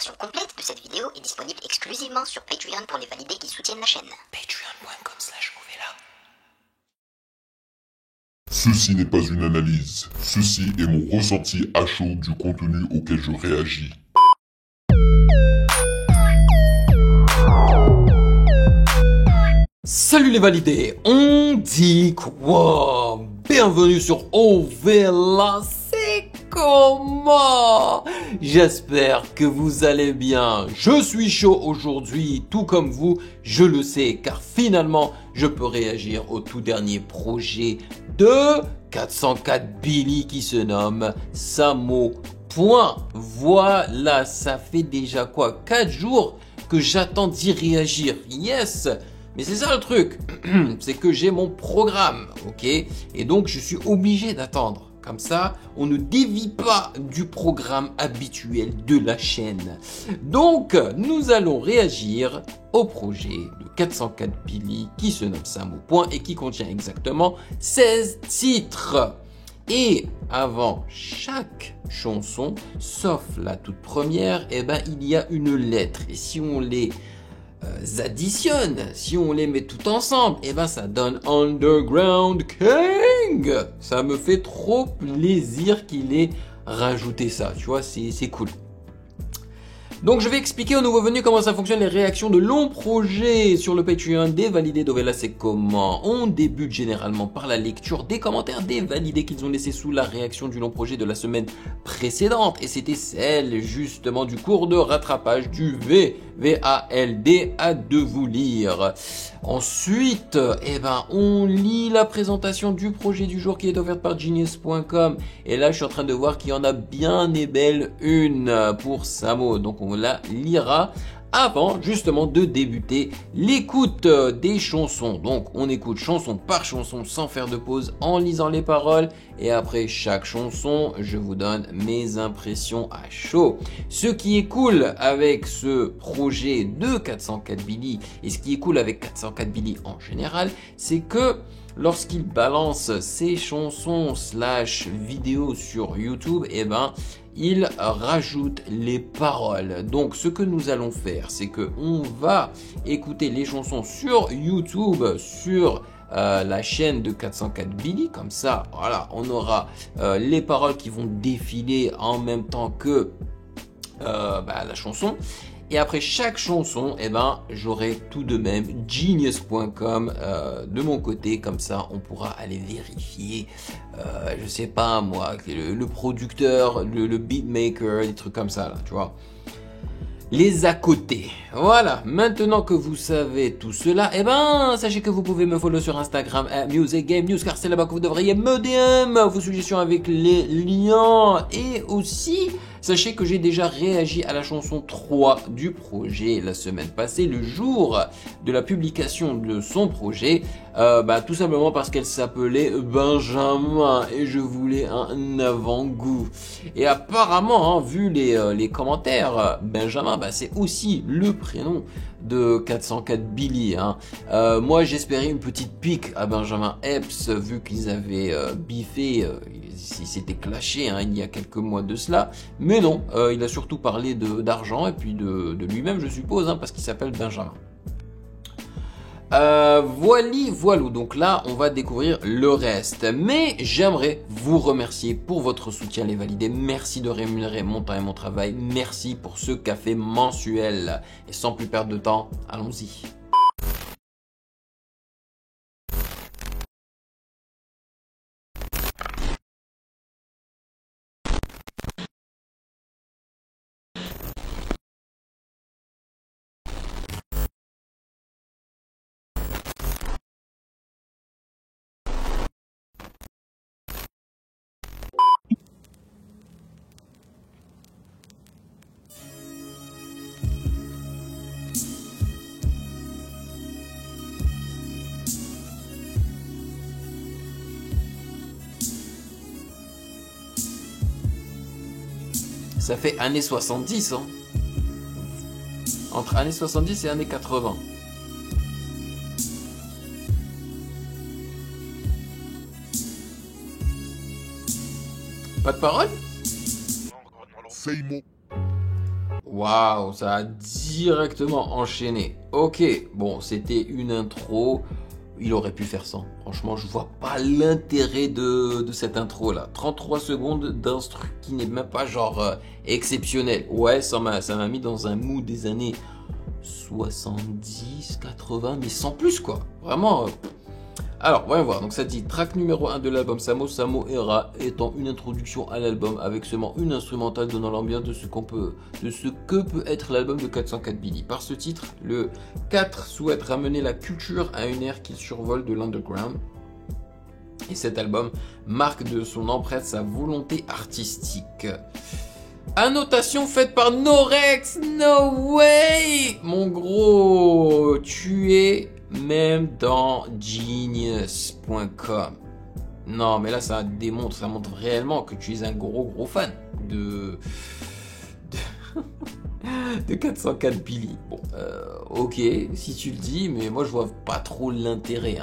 version complète de cette vidéo est disponible exclusivement sur Patreon pour les validés qui soutiennent la chaîne. Patreon.com/Ovela. Ceci n'est pas une analyse, ceci est mon ressenti à chaud du contenu auquel je réagis. Salut les validés, on dit quoi? Bienvenue sur Ovela, c'est comment? J'espère que vous allez bien. Je suis chaud aujourd'hui, tout comme vous, je le sais, car finalement, je peux réagir au tout dernier projet de 404 Billy qui se nomme Samo. Voilà, ça fait déjà quoi? 4 jours que j'attends d'y réagir. Yes! Mais c'est ça le truc, c'est que j'ai mon programme, ok? Et donc je suis obligé d'attendre. Comme ça, on ne dévie pas du programme habituel de la chaîne. Donc, nous allons réagir au projet de 404 Billy qui se nomme Samo. Et qui contient exactement 16 titres. Et avant chaque chanson, sauf la toute première, eh ben, il y a une lettre. Et si on les additionne, si on les met tout ensemble, et ben ça donne Underground King. Ça me fait trop plaisir qu'il ait rajouté ça, tu vois, c'est cool. Donc je vais expliquer aux nouveaux venus comment ça fonctionne les réactions de longs projets sur le Patreon des validés d'Ovela. C'est comment on débute généralement par la lecture des commentaires des validés qu'ils ont laissés sous la réaction du long projet de la semaine précédente. Et c'était celle justement du cours de rattrapage du VALD à de vous lire. Ensuite, eh ben, on lit la présentation du projet du jour qui est offerte par Genius.com. Et là, je suis en train de voir qu'il y en a bien et belle une pour Samo. Donc, on la lira avant justement de débuter l'écoute des chansons. Donc on écoute chanson par chanson sans faire de pause en lisant les paroles et après chaque chanson je vous donne mes impressions à chaud. Ce qui est cool avec ce projet de 404 Billy et ce qui est cool avec 404 Billy en général, c'est que lorsqu'il balance ses chansons / vidéos sur YouTube, eh ben il rajoute les paroles. Donc ce que nous allons faire, c'est que on va écouter les chansons sur YouTube, sur la chaîne de 404 Billy, comme ça, voilà, on aura les paroles qui vont défiler en même temps que la chanson. Et après chaque chanson, eh ben, j'aurai tout de même Genius.com de mon côté, comme ça on pourra aller vérifier, je sais pas moi, le producteur, le beatmaker, des trucs comme ça là, tu vois. Les à côté. Voilà, maintenant que vous savez tout cela, eh ben, sachez que vous pouvez me follow sur Instagram @musicgamenews car c'est là-bas que vous devriez me DM vos suggestions avec les liens. Et aussi, sachez que j'ai déjà réagi à la chanson 3 du projet la semaine passée, le jour de la publication de son projet, tout simplement parce qu'elle s'appelait Benjamin et je voulais un avant-goût. Et apparemment, vu les commentaires, Benjamin, c'est aussi le prénom de 404 Billy. Moi, j'espérais une petite pique à Benjamin Epps, vu qu'ils avaient biffé, ils s'étaient clashés il y a quelques mois de cela. Mais non, il a surtout parlé d'argent et puis de lui-même, je suppose, parce qu'il s'appelle Benjamin. Voilà, donc là on va découvrir le reste, mais j'aimerais vous remercier pour votre soutien les validés, merci de rémunérer mon temps et mon travail, merci pour ce café mensuel, et sans plus perdre de temps, allons-y. Ça fait années 70, entre années 70 et années 80. Pas de parole? Seimo. Waouh, ça a directement enchaîné. Ok, bon, c'était une intro. Il aurait pu faire ça. Franchement, je vois pas l'intérêt de cette intro-là. 33 secondes d'instru qui n'est même pas genre exceptionnel. Ouais, ça m'a mis dans un mood des années 70, 80, mais sans plus quoi. Vraiment. Alors, voyons voir. Donc ça dit track numéro 1 de l'album Samo, Samo Era, étant une introduction à l'album avec seulement une instrumentale donnant l'ambiance de ce que peut être l'album de 404 Billy. Par ce titre, le 4 souhaite ramener la culture à une ère qui survole de l'underground. Et cet album marque de son empreinte sa volonté artistique. Annotation faite par Norex, no way! Mon gros, tu es même dans genius.com. Non, mais là, ça montre réellement que tu es un gros fan de 404 Billy. Bon, ok, si tu le dis, mais moi, je vois pas trop l'intérêt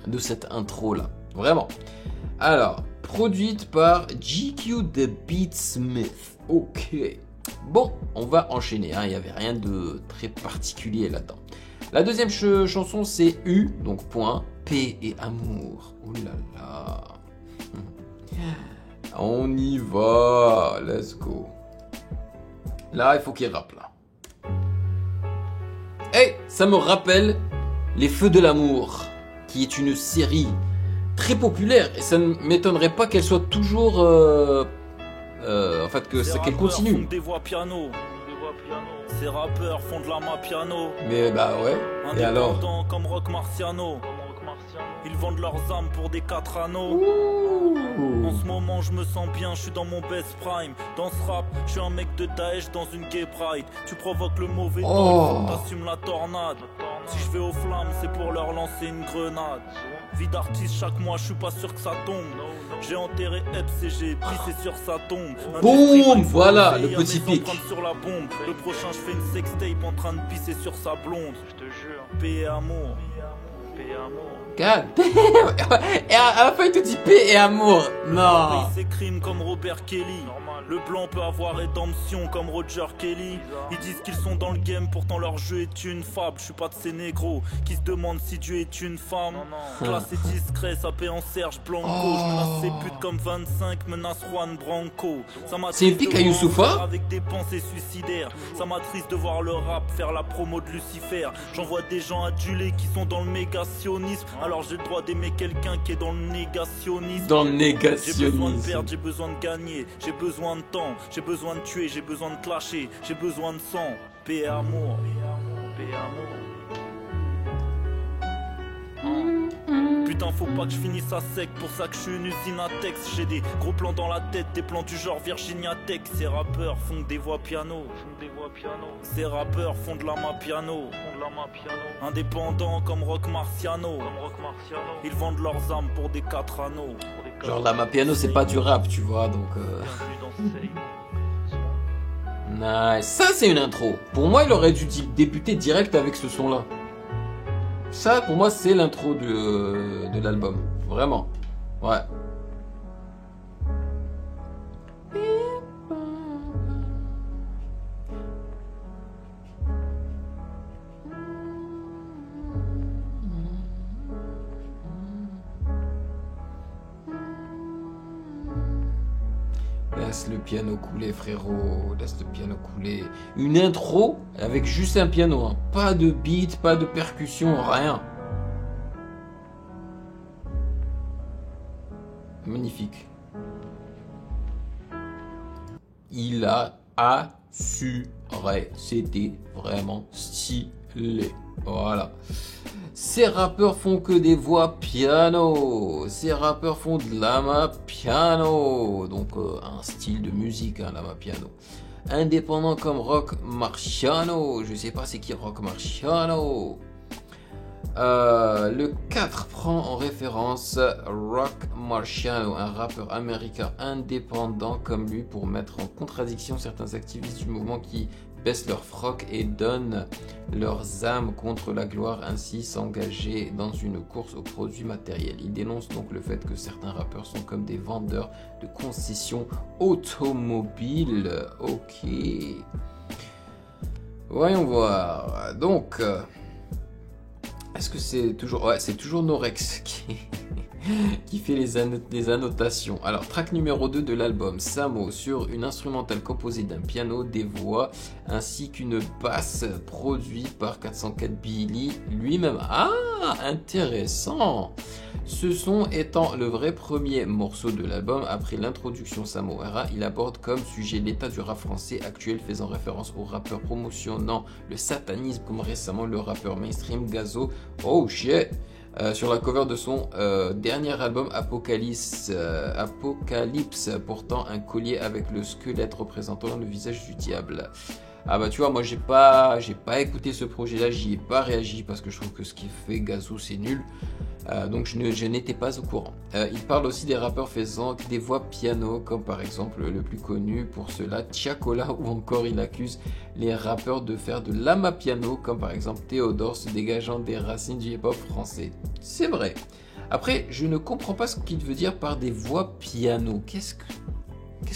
de cette intro-là. Vraiment. Alors, produite par GQ The Beatsmith. Ok. Bon, on va enchaîner. Il n'y avait rien de très particulier là-dedans. La deuxième chanson, c'est U, donc point, paix et amour. Ouh là là. On y va. Let's go. Là, il faut qu'il rappe là. Hey, ça me rappelle Les Feux de l'amour, qui est une série très populaire. Et ça ne m'étonnerait pas qu'elle soit toujours... en fait, qu'elle continue. Des voix piano. Ces rappeurs font de la main piano. Mais bah ouais. Et alors? Comme Rock Marciano. Ils vendent leurs âmes pour des 4 anneaux. Ouh. En ce moment je me sens bien, je suis dans mon best prime. Dans ce rap, je suis un mec de Daesh dans une gay pride. Tu provoques le mauvais temps, t'assumes la tornade. Si je vais aux flammes, c'est pour leur lancer une grenade. Vie d'artiste, chaque mois, je suis pas sûr que ça tombe. J'ai enterré Epps et j'ai pissé sur sa tombe. Boum, voilà, le petit pic. Sur la bombe. Le prochain, je fais une sextape en train de pisser sur sa blonde. Je te jure. Paix et amour. Paix et amour. God damn. Et à la fin, il te dit paix et amour. Non. C'est crime comme Robert Kelly. Le blanc peut avoir rédemption comme Roger Kelly. Ils disent qu'ils sont dans le game, pourtant leur jeu est une fable. Je suis pas de ces négros qui se demandent si Dieu est une femme. Classé discret, sapé en Serge Blanco. Je menace ces putes comme 25 menace Juan Branco. C'est une pique à Youssoufa avec des pensées suicidaires. Ça m'attriste de voir le rap faire la promo de Lucifer. J'en vois des gens adulés qui sont dans le négationnisme. Alors j'ai le droit d'aimer quelqu'un qui est dans le négationnisme. Dans le J'ai besoin de négationnisme. perdre, j'ai besoin de gagner. J'ai besoin de temps, j'ai besoin de tuer, j'ai besoin de clasher, j'ai besoin de sang. Paix et amour. Paix et amour. Putain, faut pas que je finisse à sec, pour ça que je suis une usine à texte. J'ai des gros plans dans la tête, des plans du genre Virginia Tech. Ces rappeurs font des voix piano. Ces rappeurs font de la main piano. Indépendants comme Rock Marciano. Ils vendent leurs âmes pour des 4 anneaux. Genre la piano, c'est pas du rap, tu vois, donc... Nice. Ça, c'est une intro. Pour moi, il aurait dû débuter direct avec ce son-là. Ça, pour moi, c'est l'intro de l'album. Vraiment. Ouais. Laisse le piano couler, frérot. Laisse le piano couler. Une intro avec juste un piano. Hein. Pas de beat, pas de percussion, rien. Magnifique. Il a assuré. C'était vraiment stylé. Voilà. Ces rappeurs font que des voix piano. Ces rappeurs font de l'ama piano. Donc un style de musique, hein, l'ama piano. Indépendant comme Rock Marciano. Je sais pas c'est qui Rock Marciano. Le 4 prend en référence Rock Marciano, un rappeur américain indépendant comme lui, pour mettre en contradiction certains activistes du mouvement qui baissent leur froc et donnent leurs âmes contre la gloire, ainsi s'engager dans une course aux produits matériels. Il dénonce donc le fait que certains rappeurs sont comme des vendeurs de concessions automobiles. Ok. Voyons voir. Donc, est-ce que c'est toujours... Ouais, c'est toujours Norex qui fait les annotations. Alors, track numéro 2 de l'album, Samo, sur une instrumentale composée d'un piano, des voix, ainsi qu'une basse, produit par 404 Billy lui-même. Ah, intéressant. Ce son étant le vrai premier morceau de l'album, après l'introduction Samo Era, il aborde comme sujet l'état du rap français actuel, faisant référence aux rappeurs promotionnant le satanisme, comme récemment le rappeur mainstream Gazo. Oh shit! Sur la cover de son dernier album Apocalypse, portant un collier avec le squelette représentant le visage du diable. Ah bah tu vois, moi j'ai pas écouté ce projet-là, j'y ai pas réagi parce que je trouve que ce qu'il fait Gazo c'est nul. Donc je n'étais pas au courant. Il parle aussi des rappeurs faisant des voix piano, comme par exemple le plus connu pour cela, Tiakola, ou encore il accuse les rappeurs de faire de l'ama piano, comme par exemple Théodore, se dégageant des racines du hip-hop français. C'est vrai. Après, je ne comprends pas ce qu'il veut dire par des voix piano. Qu'est-ce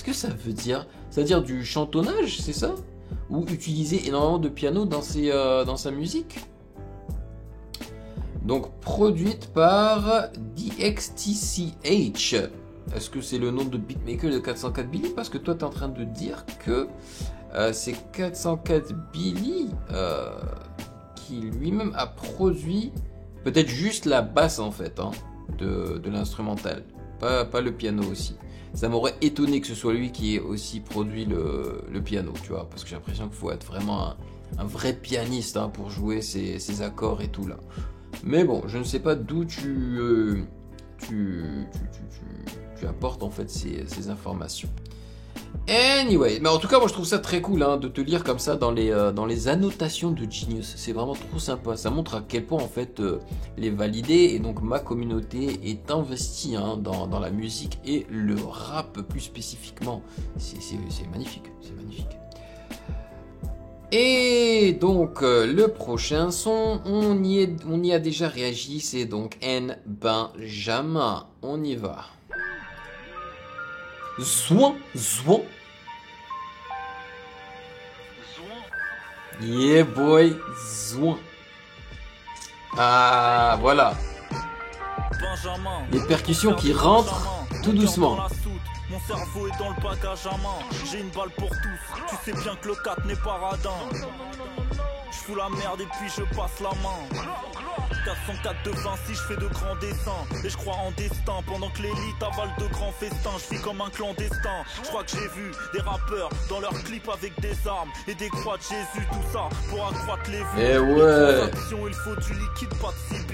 que ça veut dire? Ça veut dire du chantonnage, c'est ça? Ou utiliser énormément de piano dans sa musique? Donc, produite par DXTCH. Est-ce que c'est le nom de beatmaker de 404 Billy? Parce que toi, tu es en train de dire que c'est 404 Billy qui lui-même a produit peut-être juste la basse en fait de l'instrumental. Pas le piano aussi. Ça m'aurait étonné que ce soit lui qui ait aussi produit le piano, tu vois. Parce que j'ai l'impression qu'il faut être vraiment un vrai pianiste pour jouer ces accords et tout là. Mais bon, je ne sais pas d'où tu apportes en fait ces informations. Anyway, mais en tout cas, moi je trouve ça très cool de te lire comme ça dans les annotations de Genius. C'est vraiment trop sympa. Ça montre à quel point en fait les validés et donc ma communauté est investie dans la musique et le rap plus spécifiquement. C'est magnifique, c'est magnifique. Et donc le prochain son, on y a déjà réagi, c'est donc N Benjamin. On y va. Zouan. Yeah boy, Zouan. Ah voilà. Les percussions qui rentrent tout doucement. Mon cerveau est dans le bagage à main. J'ai une balle pour tous. Tu sais bien que le 4 n'est pas radin. Je fous la merde et puis je passe la main. 404 de Vinci, je fais de grands dessins. Et je crois en destin. Pendant que l'élite avale de grands festins, je vis comme un clandestin. Je crois que j'ai vu des rappeurs dans leurs clips avec des armes et des croix de Jésus. Tout ça pour accroître les vues. Eh ouais. Il faut du liquide, pas de CB.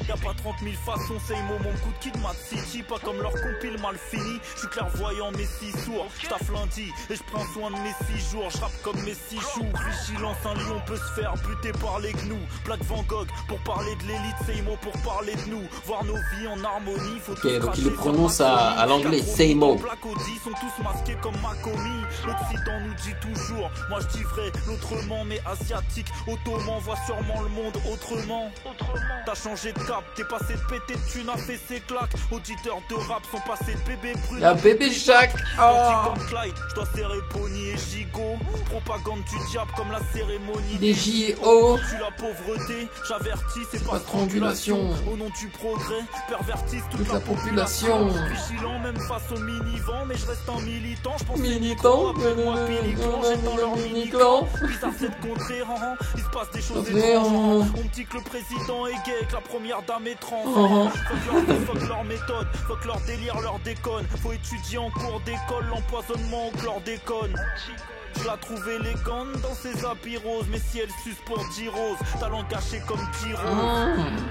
Y'a pas 30 000 façons, c'est mon coup de kid, Mad City. Pas comme leur compile mal fini. Je suis clairvoyant mais si sourd. Je taffe lundi et je prends soin de mes 6 jours. Je rappe comme mes 6 choux. Vigilance, un lion peut se faire buter par les gnous. Plaque Van Gogh pour parler de l'élite, c'est mot pour parler de nous. Voir nos vies en harmonie. Faut ok, donc il le prononce à l'anglais, say mo. Sont tous masqués comme Macomi. L'Occident nous dit toujours, moi je dis vrai, l'autrement mais asiatique. Ottoman voit sûrement le monde autrement. T'as changé de cap, t'es passé de péter de thunes à fait ses claques. Auditeurs de rap sont passés de bébé brut. La bébé Jacques. Oh. Je dois serrer Pony et Gigot. Propagande du diable comme la cérémonie des J.O. Tu la pauvreté, j'avertis, c'est pas strangulation. Au nom du progrès, pervertissent toute la population. Vigilant même face au mini-vent, mais je reste un militant. Je pense militant, moi Pilican, j'aime dans leur mini-clan. Bizarre cette contrée, il se passe des choses étranges. On me dit que le président est gay, que la première dame est trans. Fuck leur méthode, fuck leur délire, leur déconne. Faut étudier en cours d'école, l'empoisonnement au chlordécone. Je la trouve élégante dans ses habits roses, mais si elle suce pour 10 roses, talent caché comme Pyro.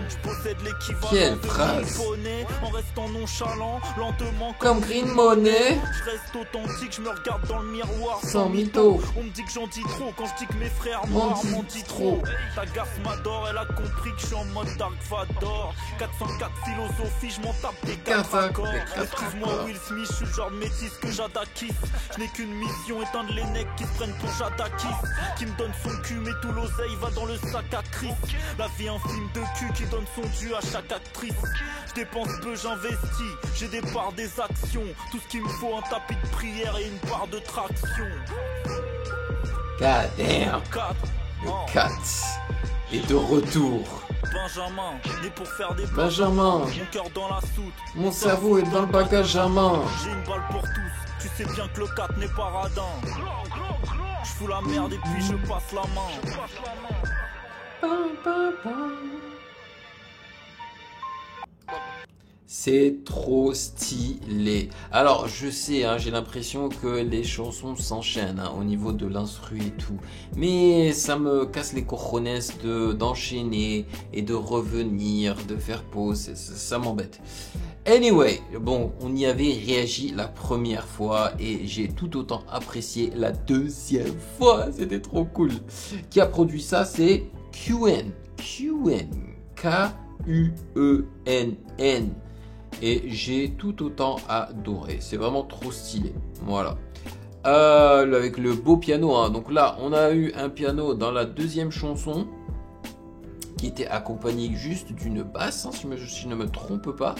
Je possède l'équivalent de Bonnet en restant nonchalant, lentement comme Green Money. Je reste authentique, je me regarde dans le miroir sans mytho. On me dit que j'en dis trop quand je dis que mes frères noirs m'en disent trop. Ta gaffe m'adore, elle a compris que je suis en mode Dark Vador. 404 philosophie, je m'en tape des 4 accords. Excuse-moi Will Smith, je suis le genre de métis que j'adakis. Je n'ai qu'une mission, éteindre les necks qui se prennent pour Jadakis, qui me donne son cul mais tout l'oseille va dans le sac à Chris. La vie un film de cul qui donne son dû à chaque actrice. Je dépense peu, j'investis, j'ai des parts des actions. Tout ce qu'il me faut, un tapis de prière et une part de traction. God damn. Kat est de retour. Benjamin, né pour faire des Benjamin, mon cœur dans la soute, mon cerveau est dans le bagage à main. j'ai une balle pour tous, tu sais bien que le 4 n'est pas radin. Je fous la merde et puis je passe la main. C'est trop stylé. Alors, je sais, hein, j'ai l'impression que les chansons s'enchaînent hein, au niveau de l'instru et tout. Mais ça me casse les cojones d'enchaîner et de revenir, de faire pause. Ça m'embête. Anyway, bon, on y avait réagi la première fois et j'ai tout autant apprécié la deuxième fois. C'était trop cool. Qui a produit ça, c'est QN. K-U-E-N-N. Et j'ai tout autant adoré. C'est vraiment trop stylé. Voilà. Avec le beau piano. Hein. Donc là, on a eu un piano dans la deuxième chanson qui était accompagné juste d'une basse, hein, si je ne me trompe pas.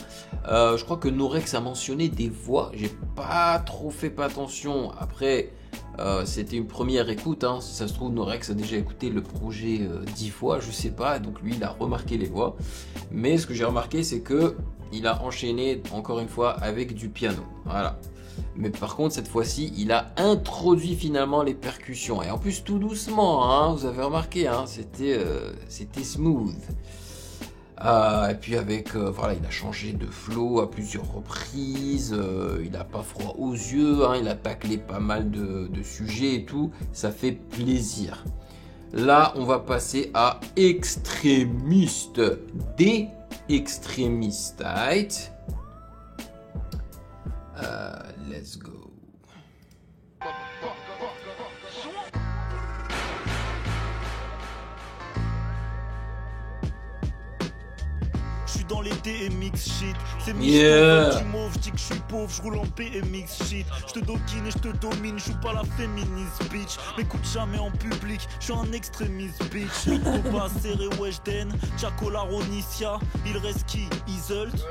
Je crois que Norex a mentionné des voix. J'ai pas trop fait attention. Après, c'était une première écoute. Hein. Si ça se trouve, Norex a déjà écouté le projet 10 fois. Je sais pas. Donc lui, il a remarqué les voix. Mais ce que j'ai remarqué, c'est que il a enchaîné encore une fois avec du piano. Voilà. Mais par contre, cette fois-ci, il a introduit finalement les percussions. Et en plus, tout doucement, hein, vous avez remarqué, hein, c'était smooth. Et puis avec, voilà, il a changé de flow à plusieurs reprises. Il n'a pas froid aux yeux, hein, il a taclé pas mal de sujets et tout. Ça fait plaisir. Là, on va passer à Extrémiste. Des extrémistes, right? Let's go. Je suis dans les DMX shit. C'est Yeah. du mauve, je dis que je suis pauvre, je roule en BMX shit. Je te doquine et je te domine, je joue pas la féministe bitch. M'écoute jamais en public, je suis un extrémiste bitch. Faut pas serrer Weshden, Chaco Laronicia. Il reste qui? Iselt.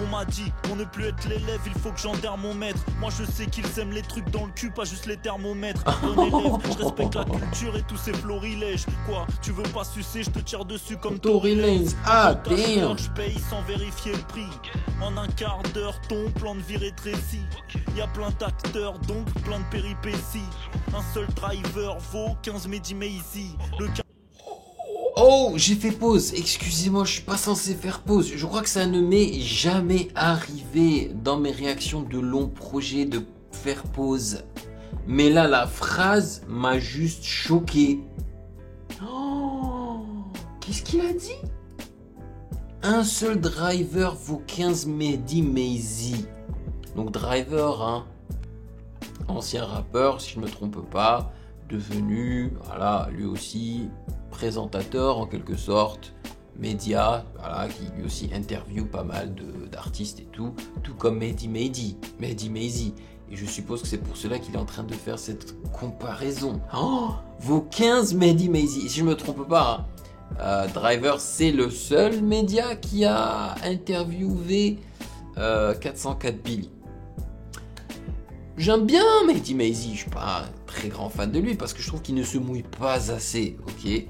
On m'a dit, pour ne plus être l'élève, il faut que j'enterre mon maître. Moi je sais qu'ils aiment les trucs dans le cul, pas juste les thermomètres. Bon élève, je respecte la culture et tous ces florilèges. Quoi, tu veux pas sucer, je te tire dessus comme Tory Lanez. Ah, damn. Je paye sans vérifier le prix. En un quart d'heure, ton plan de vie rétréci. Y a plein d'acteurs, donc plein de péripéties. Un seul driver vaut 15 Mehdi Maizy. Le Oh, j'ai fait pause. Excusez-moi, je suis pas censé faire pause. Je crois que ça ne m'est jamais arrivé dans mes réactions de longs projets de faire pause. Mais là, la phrase m'a juste choqué. Oh, qu'est-ce qu'il a dit? Un seul driver vaut 15 Mehdi Maizy. Donc driver, hein, ancien rappeur, si je ne me trompe pas, devenu, voilà, lui aussi présentateur en quelque sorte, média, voilà, qui lui aussi interview pas mal d'artistes et tout comme Mehdi Maizy. Et je suppose que c'est pour cela qu'il est en train de faire cette comparaison. Oh, vos 15 Mehdi Maizy. Et si je me trompe pas, hein, Driver, c'est le seul média qui a interviewé 404 Billy. J'aime bien Mehdi Maizy, je suis pas un très grand fan de lui parce que je trouve qu'il ne se mouille pas assez, ok.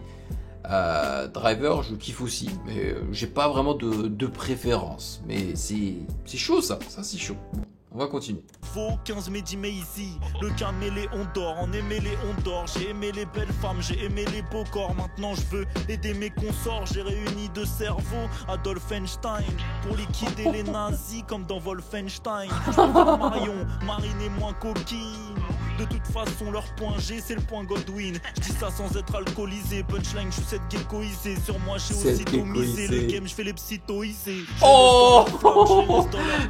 Driver, je kiffe aussi, mais j'ai pas vraiment de préférence. Mais c'est chaud ça c'est chaud. Bon, on va continuer. Vaut 15 Mehdi Maizy, le caméléon d'or, en aimé les on dort. J'ai aimé les belles femmes, j'ai aimé les beaux corps. Maintenant je veux aider mes consorts. J'ai réuni deux cerveaux, Adolf Einstein, pour liquider les nazis comme dans Wolfenstein. Je préfère Marion, Marine et moins coquine. De toute façon leur point G c'est le point Godwin. Je dis ça sans être alcoolisé. Punchline, je suis cette geckoisée. Sur moi j'ai aussi domisé le game, je fais les psytoisés. Oh,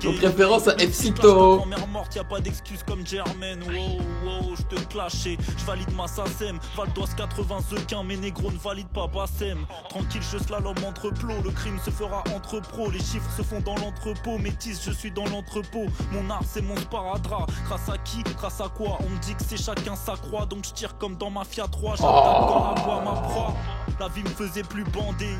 ton préférence à Epsito. Quand mère morte y'a pas d'excuse comme Germaine. Wow, je te clashais. Je valide ma SACEM. Val d'Oise 80 sequins. Mes négros ne valident pas Bassem. Tranquille je slalom entre plots. Le crime se fera entre pros. Les chiffres se font dans l'entrepôt. Métis je suis dans l'entrepôt. Mon art c'est mon sparadrap. Grâce à qui? Grâce à quoi? On me dit que c'est chacun sa croix. Donc je tire comme dans Mafia 3. J'attaque quand la voix ma proie. La vie me faisait plus bander.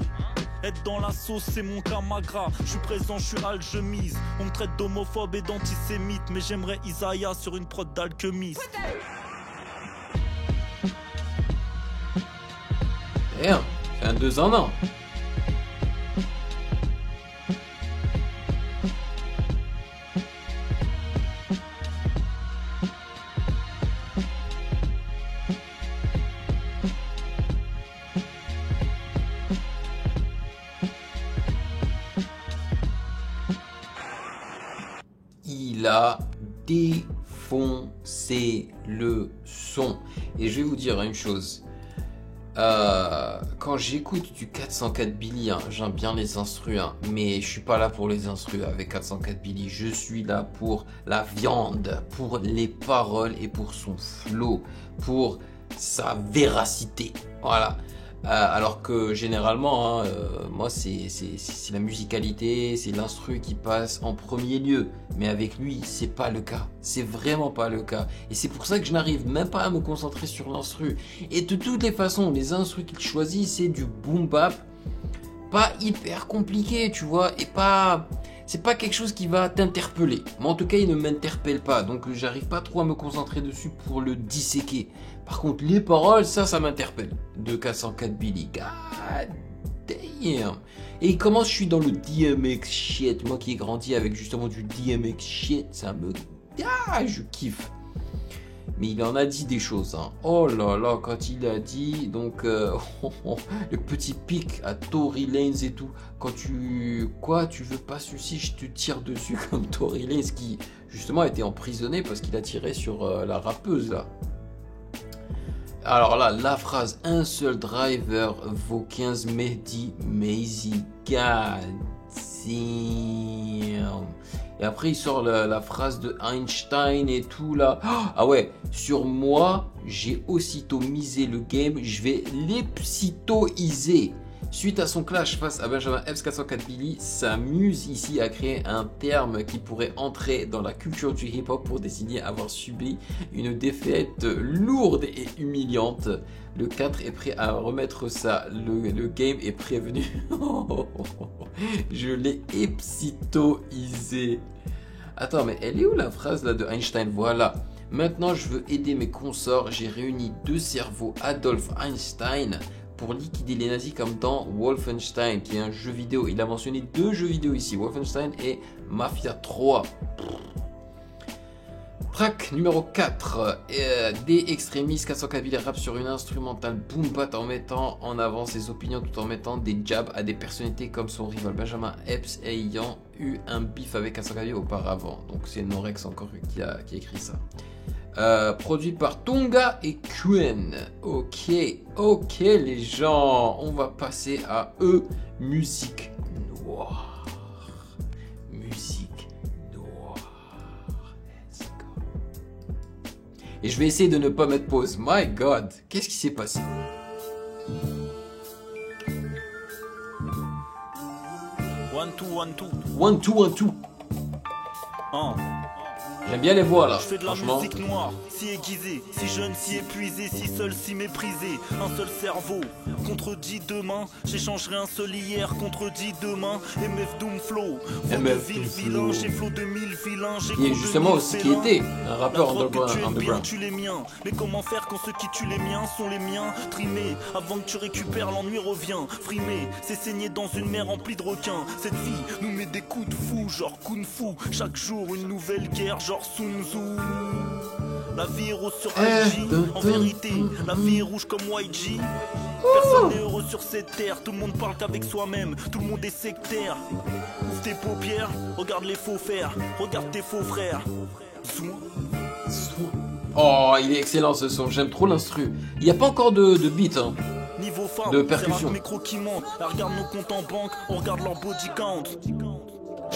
Être dans la sauce c'est mon camagra. Je suis présent, je suis Al, je mise. On me traite d'homophobe et d'antisémite. Mais j'aimerais Isaiah sur une prod d'alchimiste. C'est un 2 en 1. Il a défoncé le son. Et je vais vous dire une chose. Quand j'écoute du 404 Billy, hein, j'aime bien les instrus, hein, mais je suis pas là pour les instrus avec 404 Billy. Je suis là pour la viande, pour les paroles et pour son flow, pour sa véracité. Voilà. Alors que généralement, hein, moi c'est la musicalité, c'est l'instru qui passe en premier lieu. Mais avec lui, c'est pas le cas. C'est vraiment pas le cas. Et c'est pour ça que je n'arrive même pas à me concentrer sur l'instru. Et de toutes les façons, les instrus qu'il choisit, c'est du boom bap, pas hyper compliqué, tu vois, et pas... C'est pas quelque chose qui va t'interpeller. Mais en tout cas, il ne m'interpelle pas. Donc, j'arrive pas trop à me concentrer dessus pour le disséquer. Par contre, les paroles, ça m'interpelle. De 404 Billy. God damn. Et comment je suis dans le DMX shit. Moi qui ai grandi avec justement du DMX shit. Ça me... Ah, je kiffe. Mais il en a dit des choses, hein. Oh là là, quand il a dit, donc, le petit pic à Tory Lanez et tout. Quand tu... Quoi, tu veux pas sucer, je te tire dessus comme Tory Lanez qui, justement, a été emprisonné parce qu'il a tiré sur la rappeuse, là. Alors là, la phrase, un seul driver vaut 15 Mehdi Maizy. God damn. Et après, il sort la phrase de Einstein et tout là. Ah ouais, sur moi, j'ai aussitôt misé le game. Je vais l'epsitoiser. Suite à son clash face à Benjamin Epps, 404 Billy s'amuse ici à créer un terme qui pourrait entrer dans la culture du hip-hop pour désigner avoir subi une défaite lourde et humiliante. Le 4 est prêt à remettre ça. Le game est prévenu. Je l'ai epsitoisé. Attends, mais elle est où la phrase là de Einstein? Voilà. Maintenant, je veux aider mes consorts. J'ai réuni deux cerveaux Adolf Einstein pour liquider les nazis comme dans Wolfenstein, qui est un jeu vidéo. Il a mentionné deux jeux vidéo ici, Wolfenstein et Mafia 3. Track numéro 4, des extrémistes 404 Billy rap sur une instrumentale boom bat en mettant en avant ses opinions tout en mettant des jabs à des personnalités comme son rival Benjamin Epps ayant eu un bif avec 404 Billy auparavant. Donc c'est Norex encore qui a écrit ça. Produit par Tonga et Quen. Ok les gens, on va passer à eux. Musique noire. Musique noire. Let's go. Et je vais essayer de ne pas mettre pause. My God, qu'est-ce qui s'est passé? One, two, one, two. One, two, one, two. J'aime bien les voix là, je fais de la franchement. musique noire, si aiguisée, si jeune, si épuisée, si seul, si méprisé. Un seul cerveau, contre 10 demain. J'échangerai un seul hier contre 10 demain. MF Doom Flow, MF ville Doom vilain, Flow. j'ai flow de 1000 vilains. Il est justement aussi qui était un rappeur underground. Tu les miens, mais comment faire quand ceux qui tuent les miens sont les miens? Trimés, avant que tu récupères, l'ennui revient. Frimé, c'est saigner dans une mer remplie de requins. Cette vie nous met des coups de fou, genre Kung Fu. Chaque jour une nouvelle guerre, genre Sun Tzu. La vie est rose sur IG, en vérité, la vie est rouge comme YG. Personne n'est heureux sur cette terre, tout le monde parle qu'avec soi-même, tout le monde est sectaire. Ouvre tes paupières, regarde les faux fers, regarde tes faux frères. Oh, il est excellent ce son, j'aime trop l'instru. Il n'y a pas encore de beat, hein. Niveau femme, de percussion. Micro qui monte, regarde nos comptes en banque, on regarde leur body count.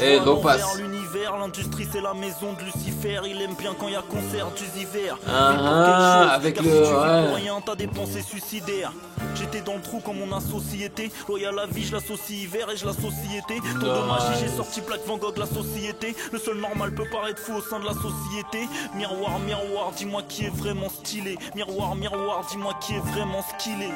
Et donc passe. L'univers, l'industrie c'est la maison de Lucifer. Il aime bien quand il y a concert d'Usiver. Avec le... Pour rien, t'as des pensées suicidaires. J'étais dans le trou comme mon associété. Loyal à la vie, je l'associe hiver et je l'associe été. Ton dommage, j'ai sorti plaque Van Gogh, la société. Le seul normal peut paraître fou au sein de la société. Miroir, miroir, dis-moi qui est vraiment stylé. Miroir, miroir, dis-moi qui est vraiment skillé.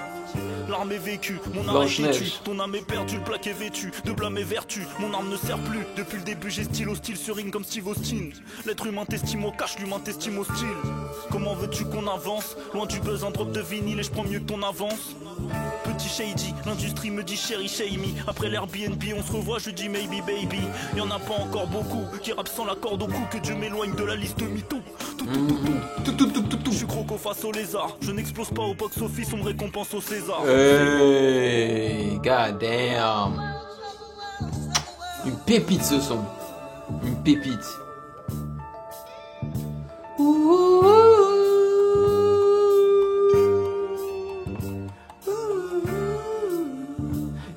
L'arme est vécue, mon âme est têtue. Ton âme est perdue, le plaque est vêtu. De blâme et vertu, mon arme ne sert plus. Depuis le début, j'ai stylo style sur ring comme Steve Austin. L'être humain t'estime au cash, l'humain t'estime hostile. Comment veux-tu qu'on avance? Loin du buzz, un drop de vinyle et je prends mieux que ton avance. Petit shady, l'industrie me dit chérie, shame. Après l'Airbnb, on se revoit, je dis maybe baby. Y'en a pas encore beaucoup qui rappent sans la corde au cou. Que Dieu m'éloigne de la liste mytho. Je suis croco face au lézard. Je n'explose pas au box office, on me récompense au César. Hey, god damn. Une pépite ce son. Une pépite.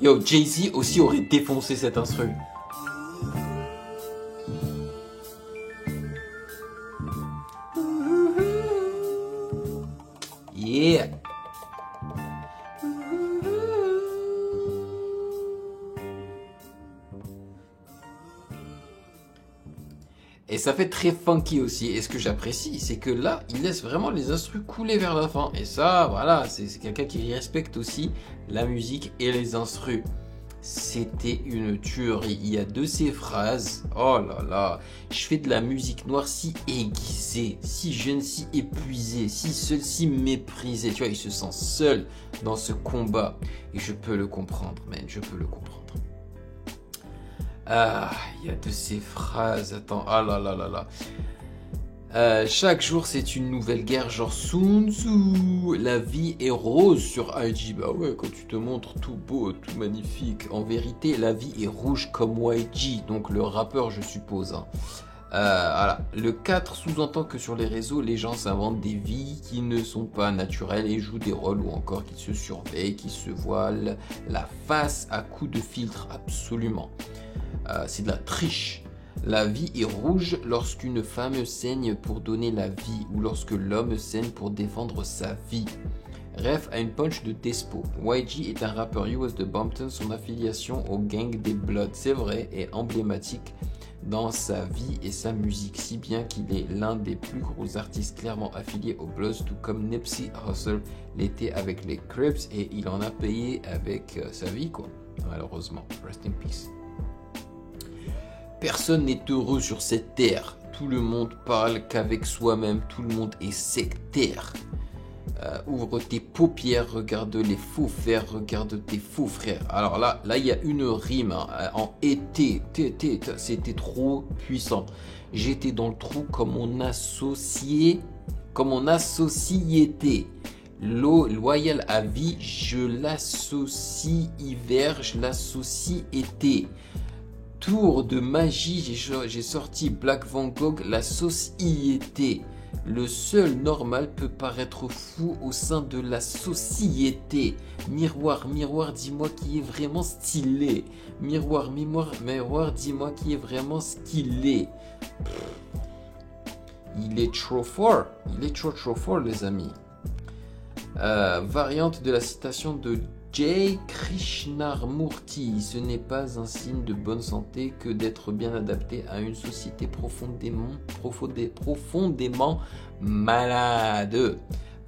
Yo, Jay-Z aussi aurait défoncé cet instru. Yeah. Et ça fait très funky aussi. Et ce que j'apprécie, c'est que là, il laisse vraiment les instrus couler vers la fin. Et ça, voilà, c'est quelqu'un qui respecte aussi la musique et les instrus. C'était une tuerie. Il y a de ces phrases. Oh là là. Je fais de la musique noire si aiguisée, si jeune, si épuisée, si seul, si méprisée. Tu vois, il se sent seul dans ce combat. Et je peux le comprendre, man. Je peux le comprendre. Ah, il y a de ces phrases. Attends, ah là là là là. Chaque jour c'est une nouvelle guerre, genre Sun Tzu. La vie est rose sur IG. Bah ouais, quand tu te montres tout beau, tout magnifique. En vérité, la vie est rouge comme YG. Donc le rappeur, je suppose. Hein. Voilà. Le 4 sous-entend que sur les réseaux, les gens s'inventent des vies qui ne sont pas naturelles et jouent des rôles ou encore qu'ils se surveillent, qu'ils se voilent la face à coups de filtre. Absolument. C'est de la triche. La vie est rouge lorsqu'une femme saigne pour donner la vie ou lorsque l'homme saigne pour défendre sa vie. Ref a une punch de Despo. YG est un rappeur US de Bompton. Son affiliation au gang des Bloods, c'est vrai, est emblématique dans sa vie et sa musique, si bien qu'il est l'un des plus gros artistes clairement affiliés aux Bloods, tout comme Nipsey Hussle l'était avec les Crips, et il en a payé avec sa vie, quoi. Malheureusement. Rest in peace. Personne n'est heureux sur cette terre. Tout le monde parle qu'avec soi-même. Tout le monde est sectaire. Ouvre tes paupières, regarde les faux frères, regarde tes faux frères. Alors là, il y a une rime hein, en été. C'était trop puissant. J'étais dans le trou comme mon associé, comme mon associété. L'eau loyale à vie, je l'associe hiver, je l'associe été. Tour de magie, j'ai sorti Black Van Gogh, la sauce y était. Le seul normal peut paraître fou au sein de la société. Miroir, miroir, dis-moi qui est vraiment stylé. Miroir, miroir, miroir, dis-moi qui est vraiment stylé. Il est trop fort. Il est trop fort, les amis. Variante de la citation de J. Krishnamurti, ce n'est pas un signe de bonne santé que d'être bien adapté à une société profondément malade.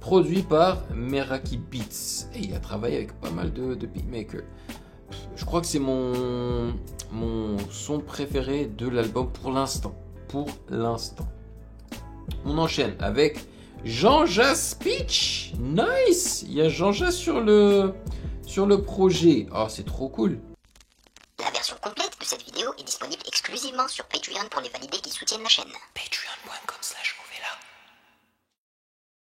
Produit par Meraki Beats. Et il a travaillé avec pas mal de beatmakers. Je crois que c'est mon son préféré de l'album pour l'instant. On enchaîne avec Jean-Ja Speech. Nice. Il y a Jean-Ja sur le projet. Ah, c'est trop cool. La version complète de cette vidéo est disponible exclusivement sur Patreon pour les validés qui soutiennent la chaîne. Patreon.